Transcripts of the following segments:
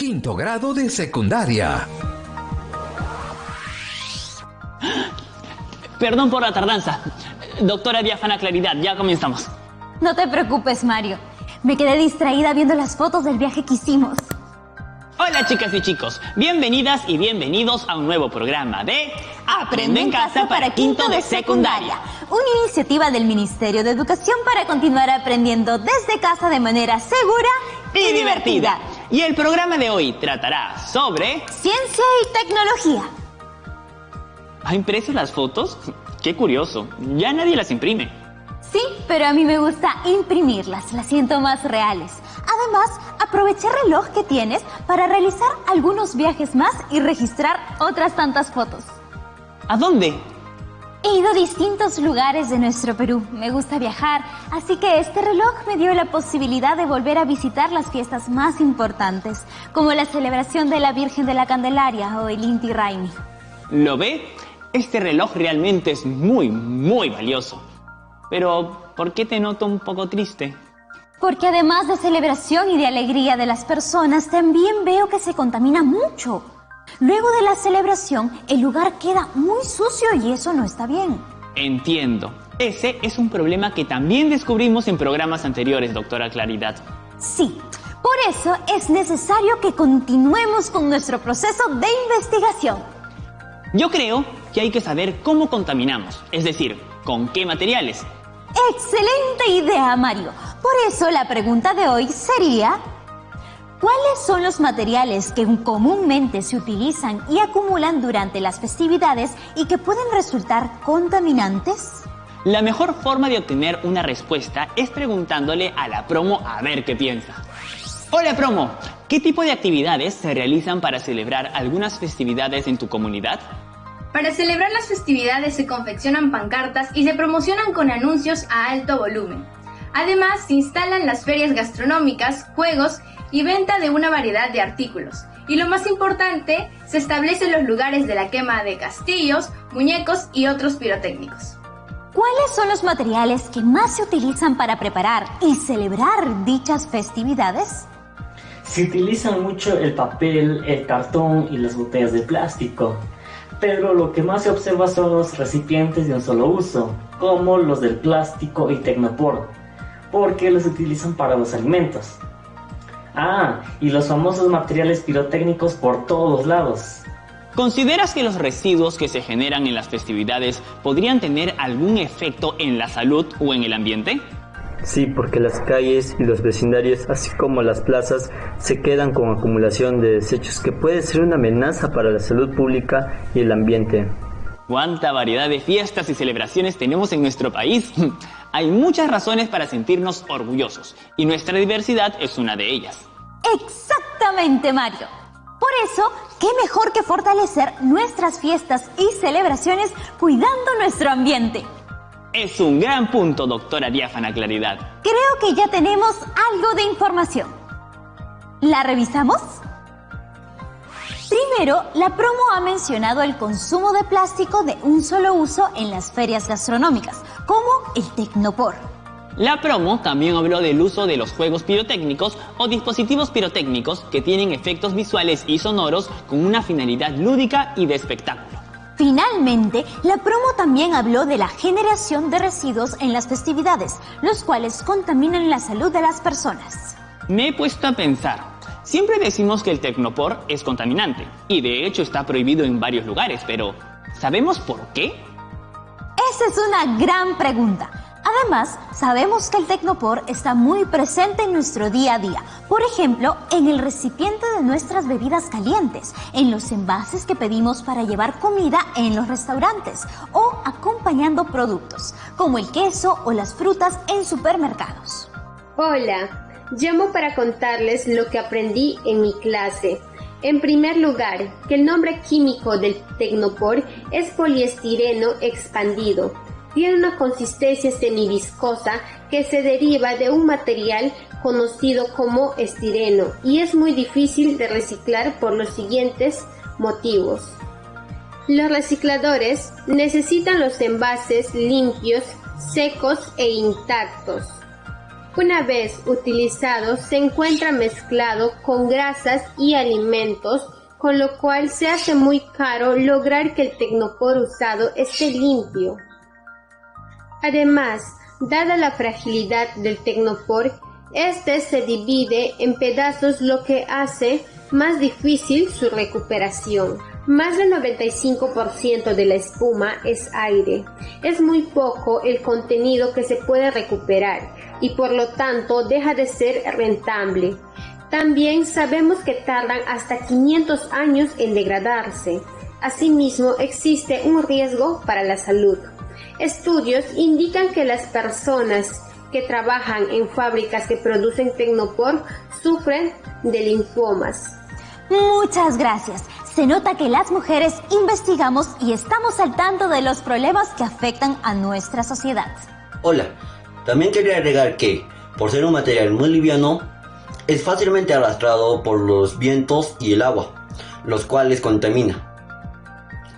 quinto grado de secundaria. Perdón por la tardanza. Doctora Diáfana Claridad, ya comenzamos. No te preocupes, Mario. Me quedé distraída viendo las fotos del viaje que hicimos. Hola chicas y chicos, bienvenidas y bienvenidos a un nuevo programa de Aprende en Casa para quinto de secundaria. Una iniciativa del Ministerio de Educación para continuar aprendiendo desde casa de manera segura y divertida. Y el programa de hoy tratará sobre ciencia y tecnología. ¿Ha impreso las fotos? Qué curioso, ya nadie las imprime. Sí, pero a mí me gusta imprimirlas, las siento más reales. Además, aproveché el reloj que tienes para realizar algunos viajes más y registrar otras tantas fotos. ¿A dónde? He ido a distintos lugares de nuestro Perú. Me gusta viajar, así que este reloj me dio la posibilidad de volver a visitar las fiestas más importantes, como la celebración de la Virgen de la Candelaria o el Inti Raymi. ¿Lo ve? Este reloj realmente es muy valioso. Pero, ¿por qué te noto un poco triste? Porque además de celebración y de alegría de las personas, también veo que se contamina mucho. Luego de la celebración, el lugar queda muy sucio y eso no está bien. Entiendo. Ese es un problema que también descubrimos en programas anteriores, doctora Claridad. Sí, por eso es necesario que continuemos con nuestro proceso de investigación. Yo creo que hay que saber cómo contaminamos, es decir, con qué materiales. ¡Excelente idea, Mario! Por eso la pregunta de hoy sería: ¿cuáles son los materiales que comúnmente se utilizan y acumulan durante las festividades y que pueden resultar contaminantes? La mejor forma de obtener una respuesta es preguntándole a la promo a ver qué piensa. Hola promo, ¿qué tipo de actividades se realizan para celebrar algunas festividades en tu comunidad? Para celebrar las festividades se confeccionan pancartas y se promocionan con anuncios a alto volumen. Además, se instalan las ferias gastronómicas, juegos y venta de una variedad de artículos. Y lo más importante, se establecen los lugares de la quema de castillos, muñecos y otros pirotécnicos. ¿Cuáles son los materiales que más se utilizan para preparar y celebrar dichas festividades? Se utilizan mucho el papel, el cartón y las botellas de plástico. Pero lo que más se observa son los recipientes de un solo uso, como los del plástico y tecnopor, porque los utilizan para los alimentos. Y los famosos materiales pirotécnicos por todos lados. ¿Consideras que los residuos que se generan en las festividades podrían tener algún efecto en la salud o en el ambiente? Sí, porque las calles y los vecindarios, así como las plazas, se quedan con acumulación de desechos que puede ser una amenaza para la salud pública y el ambiente. ¿Cuánta variedad de fiestas y celebraciones tenemos en nuestro país? Hay muchas razones para sentirnos orgullosos y nuestra diversidad es una de ellas. ¡Exactamente, Mario! Por eso, ¿qué mejor que fortalecer nuestras fiestas y celebraciones cuidando nuestro ambiente? Es un gran punto, doctora Diáfana Claridad. Creo que ya tenemos algo de información. ¿La revisamos? Primero, la promo ha mencionado el consumo de plástico de un solo uso en las ferias gastronómicas, como el tecnopor. La promo también habló del uso de los juegos pirotécnicos o dispositivos pirotécnicos que tienen efectos visuales y sonoros con una finalidad lúdica y de espectáculo. Finalmente, la promo también habló de la generación de residuos en las festividades, los cuales contaminan la salud de las personas. Me he puesto a pensar. Siempre decimos que el tecnopor es contaminante y de hecho está prohibido en varios lugares, pero ¿sabemos por qué? Esa es una gran pregunta. Además, sabemos que el tecnopor está muy presente en nuestro día a día. Por ejemplo, en el recipiente de nuestras bebidas calientes, en los envases que pedimos para llevar comida en los restaurantes o acompañando productos, como el queso o las frutas en supermercados. Hola, llamo para contarles lo que aprendí en mi clase. En primer lugar, que el nombre químico del tecnopor es poliestireno expandido. Tiene una consistencia semiviscosa que se deriva de un material conocido como estireno y es muy difícil de reciclar por los siguientes motivos. Los recicladores necesitan los envases limpios, secos e intactos. Una vez utilizado, se encuentra mezclado con grasas y alimentos, con lo cual se hace muy caro lograr que el tecnopor usado esté limpio. Además, dada la fragilidad del tecnopor, este se divide en pedazos, lo que hace más difícil su recuperación. Más del 95% de la espuma es aire. Es muy poco el contenido que se puede recuperar y por lo tanto deja de ser rentable. También sabemos que tardan hasta 500 años en degradarse. Asimismo, existe un riesgo para la salud. Estudios indican que las personas que trabajan en fábricas que producen tecnopor sufren de linfomas. Muchas gracias. Se nota que las mujeres investigamos y estamos al tanto de los problemas que afectan a nuestra sociedad. Hola, también quería agregar que, por ser un material muy liviano, es fácilmente arrastrado por los vientos y el agua, los cuales contamina.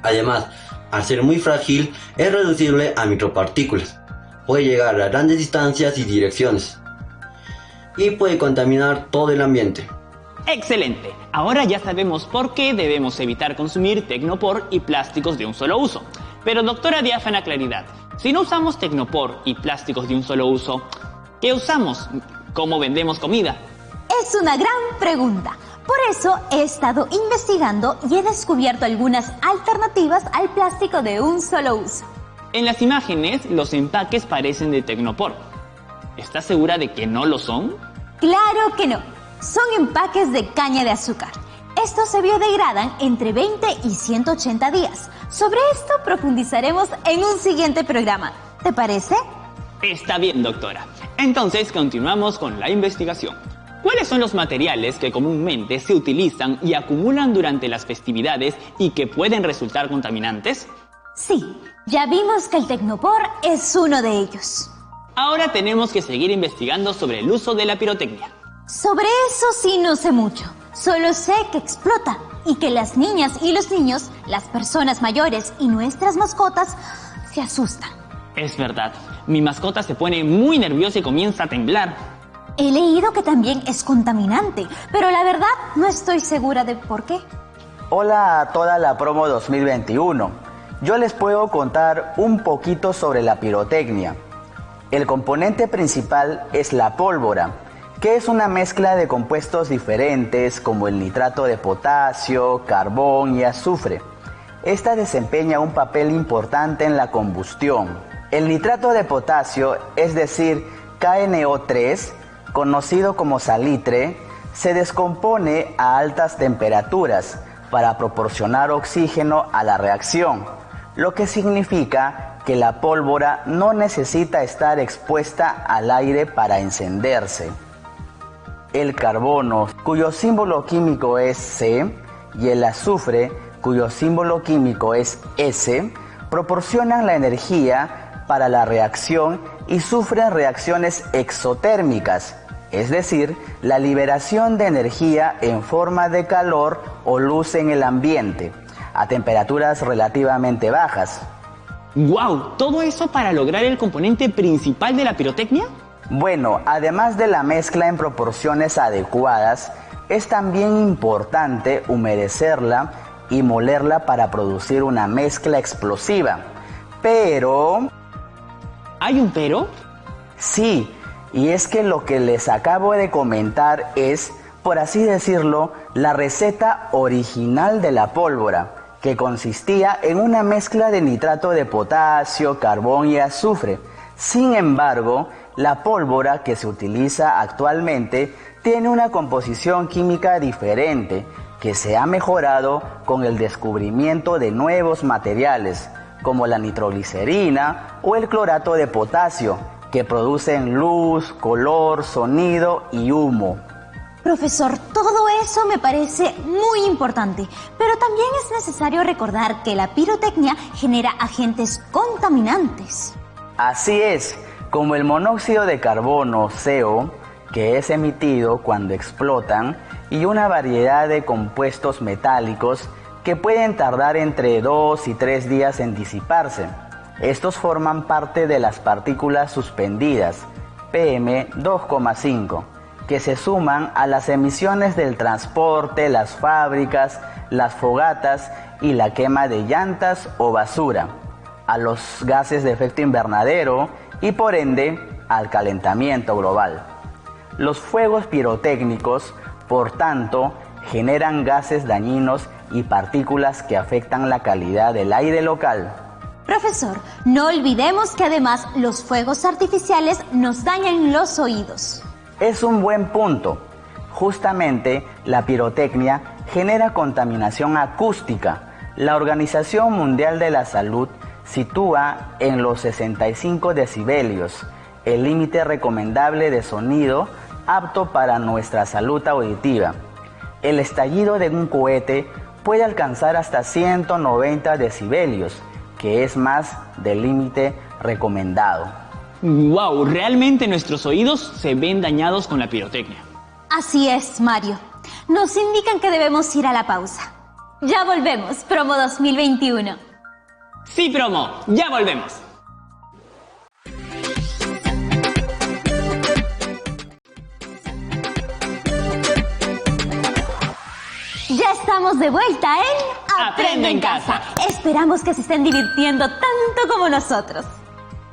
Además, al ser muy frágil, es reducible a micropartículas. Puede llegar a grandes distancias y direcciones. Y puede contaminar todo el ambiente. ¡Excelente! Ahora ya sabemos por qué debemos evitar consumir tecnopor y plásticos de un solo uso. Pero doctora Diáfana Claridad, si no usamos tecnopor y plásticos de un solo uso, ¿qué usamos? ¿Cómo vendemos comida? Es una gran pregunta. Por eso he estado investigando y he descubierto algunas alternativas al plástico de un solo uso. En las imágenes, los empaques parecen de tecnopor. ¿Estás segura de que no lo son? Claro que no. Son empaques de caña de azúcar. Estos se biodegradan entre 20 y 180 días. Sobre esto profundizaremos en un siguiente programa. ¿Te parece? Está bien, doctora. Entonces continuamos con la investigación. ¿Cuáles son los materiales que comúnmente se utilizan y acumulan durante las festividades y que pueden resultar contaminantes? Sí, ya vimos que el tecnopor es uno de ellos. Ahora tenemos que seguir investigando sobre el uso de la pirotecnia. Sobre eso sí no sé mucho. Solo sé que explota y que las niñas y los niños, las personas mayores y nuestras mascotas se asustan. Es verdad, mi mascota se pone muy nerviosa y comienza a temblar. He leído que también es contaminante, pero la verdad no estoy segura de por qué. Hola a toda la promo 2021. Yo les puedo contar un poquito sobre la pirotecnia. El componente principal es la pólvora, que es una mezcla de compuestos diferentes como el nitrato de potasio, carbón y azufre. Esta desempeña un papel importante en la combustión. El nitrato de potasio, es decir, KNO3, conocido como salitre, se descompone a altas temperaturas para proporcionar oxígeno a la reacción, lo que significa que la pólvora no necesita estar expuesta al aire para encenderse. El carbono, cuyo símbolo químico es C, y el azufre, cuyo símbolo químico es S, proporcionan la energía para la reacción y sufren reacciones exotérmicas, es decir, la liberación de energía en forma de calor o luz en el ambiente, a temperaturas relativamente bajas. ¡Guau! ¿Todo eso para lograr el componente principal de la pirotecnia? Bueno, además de la mezcla en proporciones adecuadas, es también importante humedecerla y molerla para producir una mezcla explosiva. Pero... ¿Hay un pero? Sí, y es que lo que les acabo de comentar es, por así decirlo, la receta original de la pólvora, que consistía en una mezcla de nitrato de potasio, carbón y azufre. Sin embargo, la pólvora que se utiliza actualmente tiene una composición química diferente que se ha mejorado con el descubrimiento de nuevos materiales como la nitroglicerina o el clorato de potasio, que producen luz, color, sonido y humo. Profesor, todo eso me parece muy importante, pero también es necesario recordar que la pirotecnia genera agentes contaminantes. Así es, como el monóxido de carbono, CO, que es emitido cuando explotan, y una variedad de compuestos metálicos que pueden tardar entre 2 y 3 días en disiparse. Estos forman parte de las partículas suspendidas, PM2,5, que se suman a las emisiones del transporte, las fábricas, las fogatas y la quema de llantas o basura, a los gases de efecto invernadero y por ende al calentamiento global. Los fuegos pirotécnicos, por tanto, generan gases dañinos y partículas que afectan la calidad del aire local. Profesor, no olvidemos que además los fuegos artificiales nos dañan los oídos. Es un buen punto. Justamente la pirotecnia genera contaminación acústica. La Organización Mundial de la Salud sitúa en los 65 decibelios, el límite recomendable de sonido apto para nuestra salud auditiva. El estallido de un cohete puede alcanzar hasta 190 decibelios, que es más del límite recomendado. ¡Wow! Realmente nuestros oídos se ven dañados con la pirotecnia. Así es, Mario. Nos indican que debemos ir a la pausa. Ya volvemos, promo 2021. Sí, promo, ya volvemos. Ya estamos de vuelta en Aprende en Casa. Esperamos que se estén divirtiendo tanto como nosotros.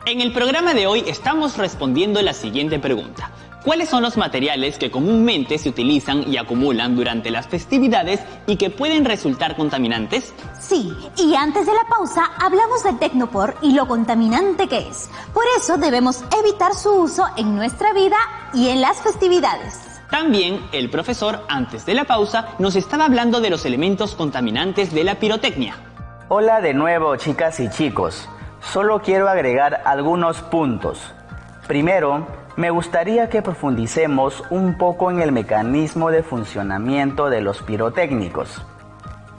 En el programa de hoy estamos respondiendo la siguiente pregunta. ¿Cuáles son los materiales que comúnmente se utilizan y acumulan durante las festividades y que pueden resultar contaminantes? Sí, y antes de la pausa hablamos del Tecnopor y lo contaminante que es. Por eso debemos evitar su uso en nuestra vida y en las festividades. También el profesor, antes de la pausa, nos estaba hablando de los elementos contaminantes de la pirotecnia. Hola de nuevo, chicas y chicos. Solo quiero agregar algunos puntos. Primero, me gustaría que profundicemos un poco en el mecanismo de funcionamiento de los pirotécnicos.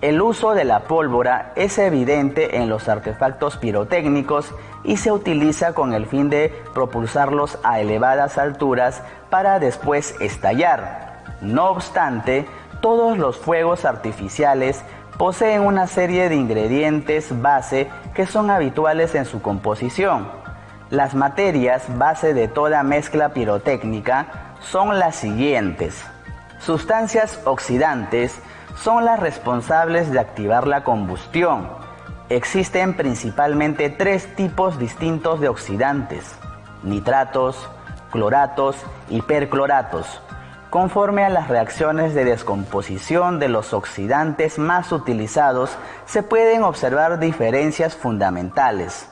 El uso de la pólvora es evidente en los artefactos pirotécnicos y se utiliza con el fin de propulsarlos a elevadas alturas para después estallar. No obstante, todos los fuegos artificiales poseen una serie de ingredientes base que son habituales en su composición. Las materias base de toda mezcla pirotécnica son las siguientes. Sustancias oxidantes son las responsables de activar la combustión. Existen principalmente 3 tipos distintos de oxidantes: nitratos, cloratos y percloratos. Conforme a las reacciones de descomposición de los oxidantes más utilizados, se pueden observar diferencias fundamentales.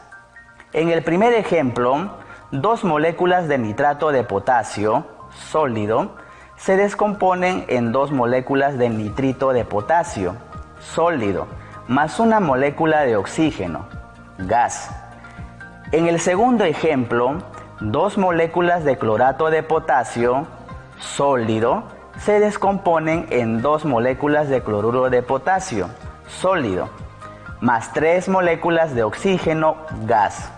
En el primer ejemplo, 2 moléculas de nitrato de potasio, sólido, se descomponen en 2 moléculas de nitrito de potasio, sólido, más una molécula de oxígeno, gas. En el segundo ejemplo, 2 moléculas de clorato de potasio, sólido, se descomponen en 2 moléculas de cloruro de potasio, sólido, más 3 moléculas de oxígeno, gas.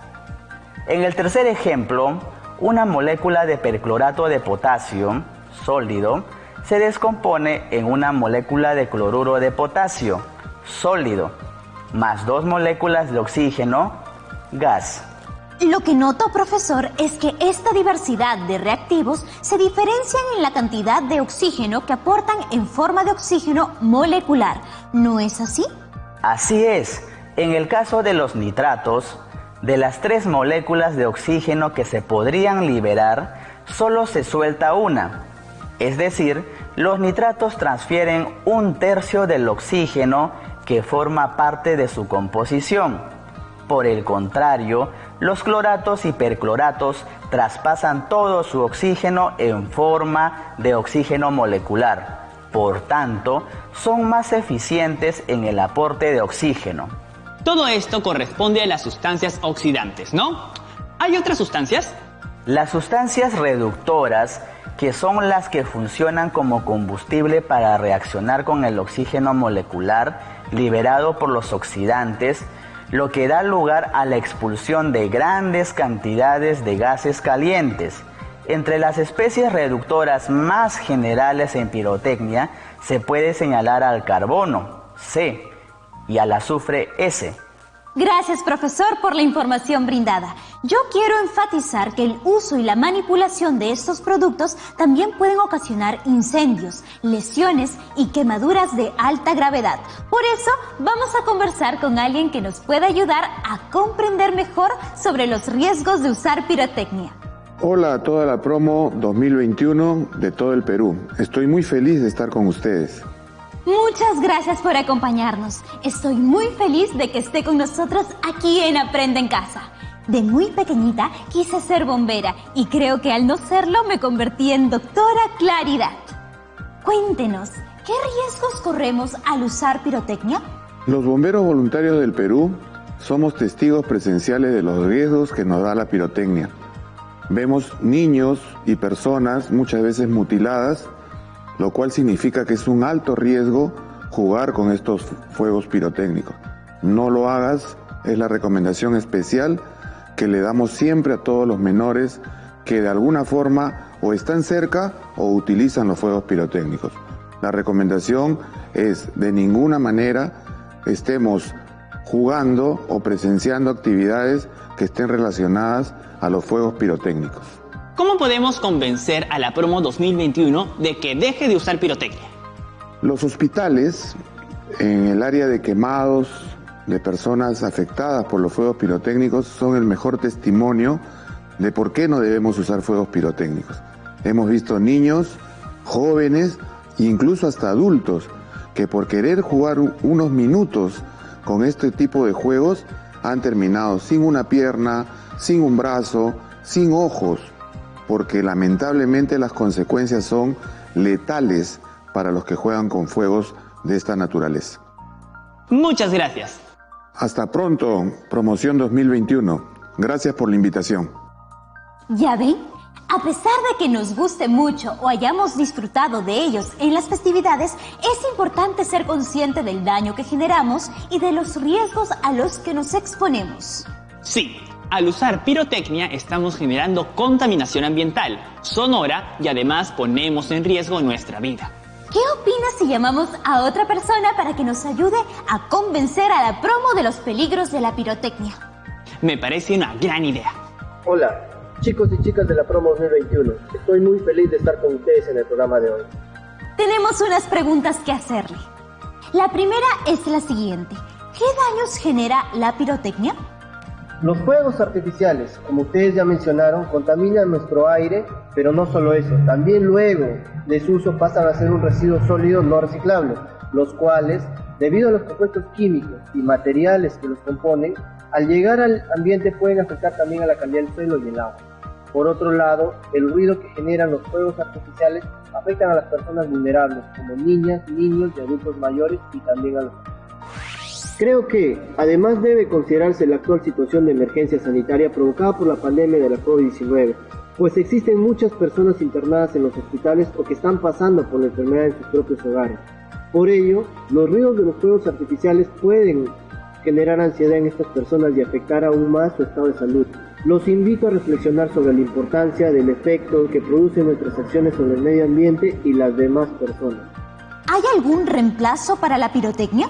En el tercer ejemplo, una molécula de perclorato de potasio, sólido, se descompone en una molécula de cloruro de potasio, sólido, más 2 moléculas de oxígeno, gas. Lo que noto, profesor, es que esta diversidad de reactivos se diferencian en la cantidad de oxígeno que aportan en forma de oxígeno molecular. ¿No es así? Así es. En el caso de los nitratos, de las 3 moléculas de oxígeno que se podrían liberar, solo se suelta una. Es decir, los nitratos transfieren 1/3 del oxígeno que forma parte de su composición. Por el contrario, los cloratos y percloratos traspasan todo su oxígeno en forma de oxígeno molecular. Por tanto, son más eficientes en el aporte de oxígeno. Todo esto corresponde a las sustancias oxidantes, ¿no? ¿Hay otras sustancias? Las sustancias reductoras, que son las que funcionan como combustible para reaccionar con el oxígeno molecular liberado por los oxidantes, lo que da lugar a la expulsión de grandes cantidades de gases calientes. Entre las especies reductoras más generales en pirotecnia se puede señalar al carbono, C, y al azufre, S. Gracias, profesor, por la información brindada. Yo quiero enfatizar que el uso y la manipulación de estos productos también pueden ocasionar incendios, lesiones y quemaduras de alta gravedad. Por eso, vamos a conversar con alguien que nos pueda ayudar a comprender mejor sobre los riesgos de usar pirotecnia. Hola a toda la promo 2021 de todo el Perú. Estoy muy feliz de estar con ustedes. Muchas gracias por acompañarnos. Estoy muy feliz de que esté con nosotros aquí en Aprende en Casa. De muy pequeñita quise ser bombera y creo que al no serlo me convertí en doctora Claridad. Cuéntenos, ¿qué riesgos corremos al usar pirotecnia? Los bomberos voluntarios del Perú somos testigos presenciales de los riesgos que nos da la pirotecnia. Vemos niños y personas muchas veces mutiladas, lo cual significa que es un alto riesgo jugar con estos fuegos pirotécnicos. No lo hagas, es la recomendación especial que le damos siempre a todos los menores que de alguna forma o están cerca o utilizan los fuegos pirotécnicos. La recomendación es de ninguna manera estemos jugando o presenciando actividades que estén relacionadas a los fuegos pirotécnicos. ¿Cómo podemos convencer a la promo 2021 de que deje de usar pirotecnia? Los hospitales, en el área de quemados de personas afectadas por los fuegos pirotécnicos, son el mejor testimonio de por qué no debemos usar fuegos pirotécnicos. Hemos visto niños, jóvenes e incluso hasta adultos que por querer jugar unos minutos con este tipo de juegos han terminado sin una pierna, sin un brazo, sin ojos, porque lamentablemente las consecuencias son letales para los que juegan con fuegos de esta naturaleza. Muchas gracias. Hasta pronto, promoción 2021. Gracias por la invitación. ¿Ya ven? A pesar de que nos guste mucho o hayamos disfrutado de ellos en las festividades, es importante ser consciente del daño que generamos y de los riesgos a los que nos exponemos. Sí. Al usar pirotecnia estamos generando contaminación ambiental, sonora y además ponemos en riesgo nuestra vida. ¿Qué opinas si llamamos a otra persona para que nos ayude a convencer a la promo de los peligros de la pirotecnia? Me parece una gran idea. Hola, chicos y chicas de la promo 2021. Estoy muy feliz de estar con ustedes en el programa de hoy. Tenemos unas preguntas que hacerle. La primera es la siguiente. ¿Qué daños genera la pirotecnia? Los fuegos artificiales, como ustedes ya mencionaron, contaminan nuestro aire, pero no solo eso, también luego de su uso pasan a ser un residuo sólido no reciclable, los cuales, debido a los compuestos químicos y materiales que los componen, al llegar al ambiente pueden afectar también a la calidad del suelo y el agua. Por otro lado, el ruido que generan los fuegos artificiales afectan a las personas vulnerables, como niñas, niños y adultos mayores, y también a los adultos. Creo que, además, debe considerarse la actual situación de emergencia sanitaria provocada por la pandemia de la COVID-19, pues existen muchas personas internadas en los hospitales o que están pasando por la enfermedad en sus propios hogares. Por ello, los ruidos de los fuegos artificiales pueden generar ansiedad en estas personas y afectar aún más su estado de salud. Los invito a reflexionar sobre la importancia del efecto que producen nuestras acciones sobre el medio ambiente y las demás personas. ¿Hay algún reemplazo para la pirotecnia?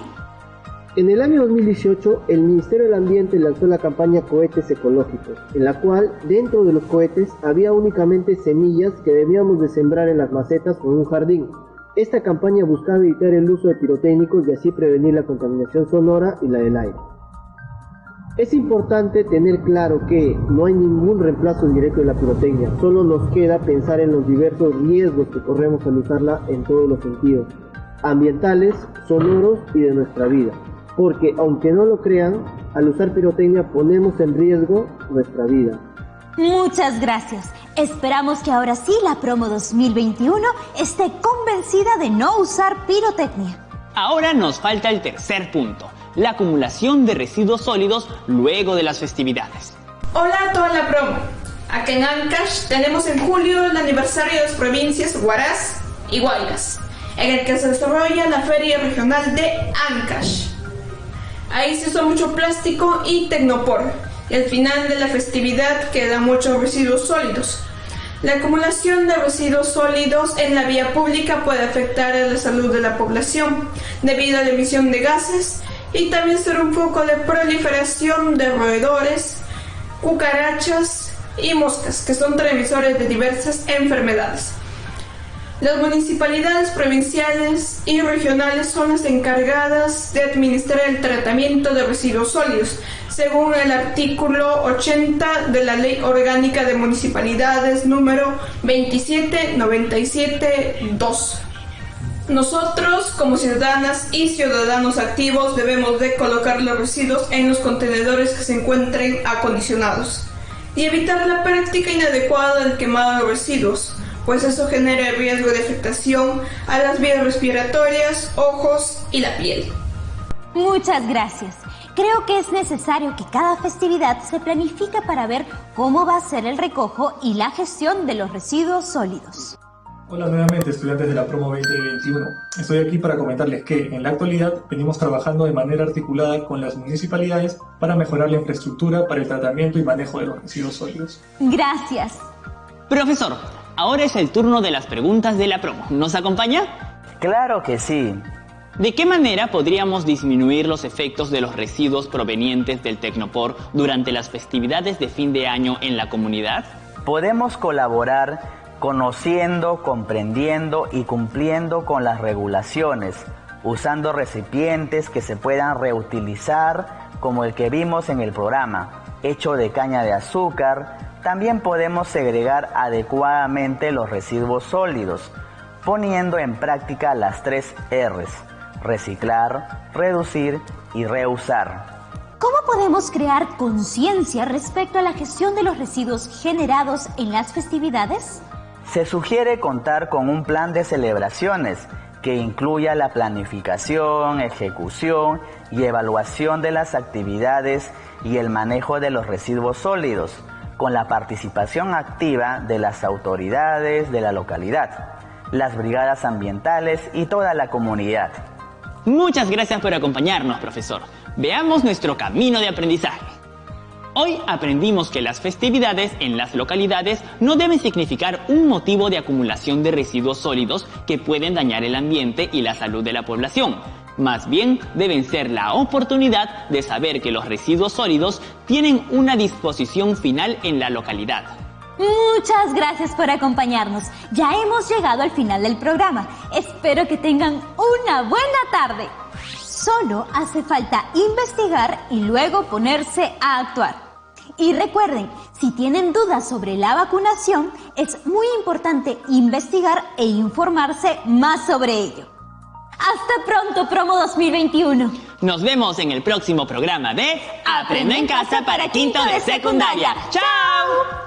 En el año 2018, el Ministerio del Ambiente lanzó la campaña Cohetes Ecológicos, en la cual, dentro de los cohetes, había únicamente semillas que debíamos de sembrar en las macetas o en un jardín. Esta campaña buscaba evitar el uso de pirotécnicos y así prevenir la contaminación sonora y la del aire. Es importante tener claro que no hay ningún reemplazo directo de la pirotecnia, solo nos queda pensar en los diversos riesgos que corremos al usarla en todos los sentidos, ambientales, sonoros y de nuestra vida. Porque, aunque no lo crean, al usar pirotecnia ponemos en riesgo nuestra vida. Muchas gracias. Esperamos que ahora sí la promo 2021 esté convencida de no usar pirotecnia. Ahora nos falta el tercer punto, la acumulación de residuos sólidos luego de las festividades. Hola a toda la promo. Acá en Ancash tenemos en julio el aniversario de las provincias Huaraz y Guaymas, en el que se desarrolla la Feria Regional de Ancash. Ahí se usa mucho plástico y tecnopor, y al final de la festividad quedan muchos residuos sólidos. La acumulación de residuos sólidos en la vía pública puede afectar a la salud de la población debido a la emisión de gases y también ser un foco de proliferación de roedores, cucarachas y moscas, que son transmisores de diversas enfermedades. Las municipalidades provinciales y regionales son las encargadas de administrar el tratamiento de residuos sólidos, según el artículo 80 de la Ley Orgánica de Municipalidades número 2797-2. Nosotros, como ciudadanas y ciudadanos activos, debemos de colocar los residuos en los contenedores que se encuentren acondicionados y evitar la práctica inadecuada del quemado de los residuos, pues eso genera el riesgo de afectación a las vías respiratorias, ojos y la piel. Muchas gracias. Creo que es necesario que cada festividad se planifique para ver cómo va a ser el recojo y la gestión de los residuos sólidos. Hola nuevamente, estudiantes de la Promo 2021. Estoy aquí para comentarles que en la actualidad venimos trabajando de manera articulada con las municipalidades para mejorar la infraestructura para el tratamiento y manejo de los residuos sólidos. Gracias. Profesor, ahora es el turno de las preguntas de la promo. ¿Nos acompaña? Claro que sí. ¿De qué manera podríamos disminuir los efectos de los residuos provenientes del Tecnopor durante las festividades de fin de año en la comunidad? Podemos colaborar conociendo, comprendiendo y cumpliendo con las regulaciones, usando recipientes que se puedan reutilizar, como el que vimos en el programa, hecho de caña de azúcar. También podemos segregar adecuadamente los residuos sólidos, poniendo en práctica las 3 R's: reciclar, reducir y reusar. ¿Cómo podemos crear conciencia respecto a la gestión de los residuos generados en las festividades? Se sugiere contar con un plan de celebraciones que incluya la planificación, ejecución y evaluación de las actividades y el manejo de los residuos sólidos, con la participación activa de las autoridades de la localidad, las brigadas ambientales y toda la comunidad. Muchas gracias por acompañarnos, profesor. Veamos nuestro camino de aprendizaje. Hoy aprendimos que las festividades en las localidades no deben significar un motivo de acumulación de residuos sólidos que pueden dañar el ambiente y la salud de la población. Más bien, deben ser la oportunidad de saber que los residuos sólidos tienen una disposición final en la localidad. Muchas gracias por acompañarnos. Ya hemos llegado al final del programa. Espero que tengan una buena tarde. Solo hace falta investigar y luego ponerse a actuar. Y recuerden, si tienen dudas sobre la vacunación, es muy importante investigar e informarse más sobre ello. ¡Hasta pronto, Promo 2021! Nos vemos en el próximo programa de Aprende en Casa para quinto de secundaria. ¡Chao!